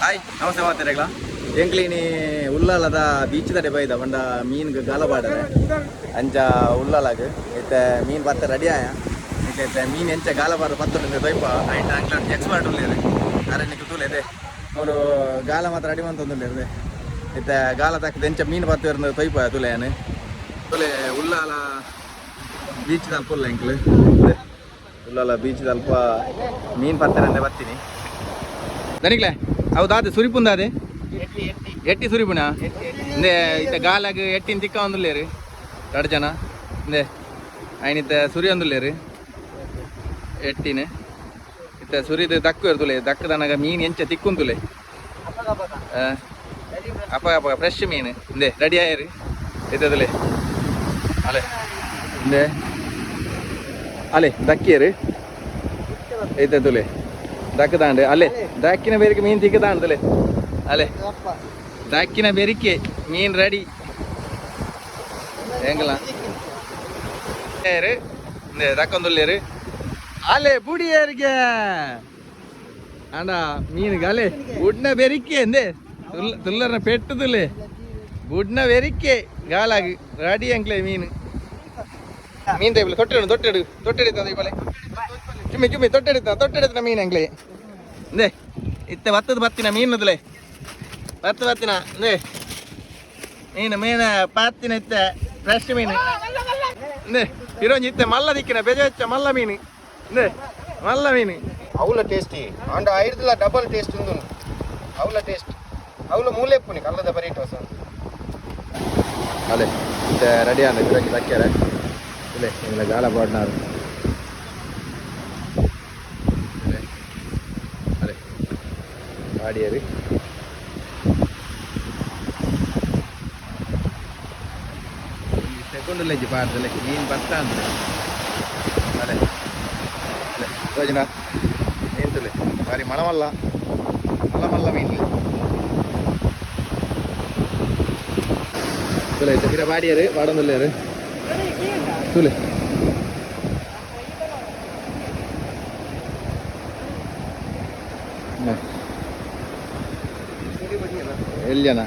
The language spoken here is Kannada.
ಹಾಯ್ ನಮಸ್ತೆ ಮಾತಾಡಲ್ಲ ಎಂಕ್ಲಿನಿ ಉಳ್ಳಾಲದ ಬೀಚ್ ತಡೆ ಬೈದ ಬಂಡ ಮೀನ್ಗೆ ಗಾಲ ಬಾಡದೆ ಅಂಚ ಉಳ್ಳಾಲಾಗ ಇತ್ತೆ ಮೀನು ಪತ್ತ ರೆಡಿ ಆಯ ಇತ್ತೆ ಮೀನು ಎಂಚ ಗಾಲ ಬಾರ ಪತ್ತ ತೈಪ ಆಯ್ತು ಅಂಗ್ಲ ಎಕ್ಸ್ಪರ್ಟ್ ಉಳ್ಳೇರಿ ಅರಣ್ಯಕ್ಕೆ ತೂಲೇದೆ ಅವರು ಗಾಲ ಮಾತ್ರ ರೆಡಿ ಮಂತೊಂದುಲ್ಲೇರಿ ಇತ್ತೆ ಗಾಲ ತಕ್ಕದ ಎಂಚ ಮೀನು ಪತ್ತ ಇರೋದು ತೈಪ ತುಲೆಯಾನು ತುಲೆ ಉಳ್ಳಾಲ ಬೀಚ್ ತಲ್ಪ ಉಲ್ಲ ಎಂಕ್ಲು ಉಳ್ಳಾಲ ಬೀಚ್ ತಲ್ಪ ಮೀನು ಪತ್ತರಂದೆ ಬರ್ತೀನಿ ದನಿಕ್ಲೆ ಹೌದಾದ ಸುರಿಪುಂದಾದೆ ಎಟ್ಟಿ ಸುರಿಪುಣ ಇಂದೆ ಇತ್ತ ಗಾಲಾಗ ಎಟ್ಟಿನ ತಿಕ್ಕ ಒಂದುಲ್ಲೇರಿ 2 ಜನ ಇಂದೆ ಆಯ್ನಿತ್ತ ಸುರಿ ಒಂದುಲ್ಲೇರಿ ಎಟ್ಟಿನ ಇತ್ತ ಸುರಿದು ದಕ್ಕು ಇರ್ತುಲೆ ದಕ್ಕದನಾಗ ಮೀನು ಎಂಚ ತಿಕ್ಕುಂತುಲೆ ಅಪ್ಪ ಫ್ರೆಶ್ ಮೀನು ಇಂದೆ ರೆಡಿ ಆಯ್ರಿ ಇತ್ತದಲೆ ಅಲೆ ಇಂದೆ ಅಲೆ ದಕ್ಕಿಯರಿ ಇತ್ತದುಲೆ ದಕ್ಕದಾಂಡೆ ಅಲ್ಲೇ ದಾಕಿನ ಬೇರಿಕೆ ಮೀನು ತಿಕ್ಕದಾಂಡಲೆ ಅಲೆ ದಾಕಿನ ಬೇರಿಕೆ ಮೀನು ರೆಡಿ ಹೆಂಗಲ್ಲ ದಕ್ಕೊಂದುಲ್ಲೇರು ಅಲೆ ಬುಡಿಯರಿಗೆ ಅಂಡ ಮೀನುಗೆ ಅಲೆ ಬುಡ್ನ ಬೆರಿಕೆ ಅಂದೆ ತುಲ್ಲರ್ನ ಪೆಟ್ಟುದುಲೆ ಬುಡ್ನ ಬೆರಿಕೆ ಗಾಲಾಗಿ ರೆಡಿ ಅಂಕ್ಲೆ ಮೀನು ಮೀನು ತೈಬಲೆ ತೊಟ್ಟೆಡಿತ ತೈಬಲೆ ಚುಮ್ಮಿ ತೊಟ್ಟೆಡಿತ ಮೀನು ಅಂಕ್ಲೆ ಇಂದೆ ಇತ್ತೆ ಬತ್ತದ ಬತ್ತಿನ ಮೀನದಲೆ ಬತ್ತಿನ ಇಂದೆ ಮೀನು ಪಾತಿನ ಇತ್ತೆ ಫ್ರೆಶ್ ಮೀನು ಇಂದೆ ಇರೋಂಜಿ ಇತ್ತೆ ಮಲ್ಲ ದಿಕ್ಕಿನ ಬೆಜ ಮಲ್ಲ ಮೀನು ಇಂದೆ ಮಲ್ಲ ಮೀನು ಅವಳ ಟೇಸ್ಟಿ ಅಂಡ ಐಡ್ಲ ಡಬಲ್ ಟೇಸ್ಟ್ ಉಂದು ಅವಳ ಟೇಸ್ಟ್ ಅವಳ ಮೂಲೆ ಪುನಿ ಕಲ್ಲದ ಬರೀ ಟೋಸ ಅಲೆ ಇತ್ತೆ ರೆಡಿ ಆದ ಇದ್ರಾಗಿ ದಕ್ಕ್ಯಾರ ಇಲ್ಲೇ ಇಲ್ಲ ಗಾಲ ಬಾಡ್ನಾರು ಆಡಿಯರಿ ತಗೊಂಡಿಲ್ಲ ಪಾರ್ದಲೆ ಮೀನು ಬರ್ತಾ ಅಂದ್ರೆ ಅಲೆ ಯೋಜನಾ ಮೀನ್ತಲೆ ಬಾರಿ ಮಲಮಲ್ಲ ಮೀನು ತುಲೆ ಗಿರ ಬಾಡಿಯರು ಬಾಡೊಂದುಲ್ಲೇರು ತುಲೆ ಎಲ್ಲಿ ಜನ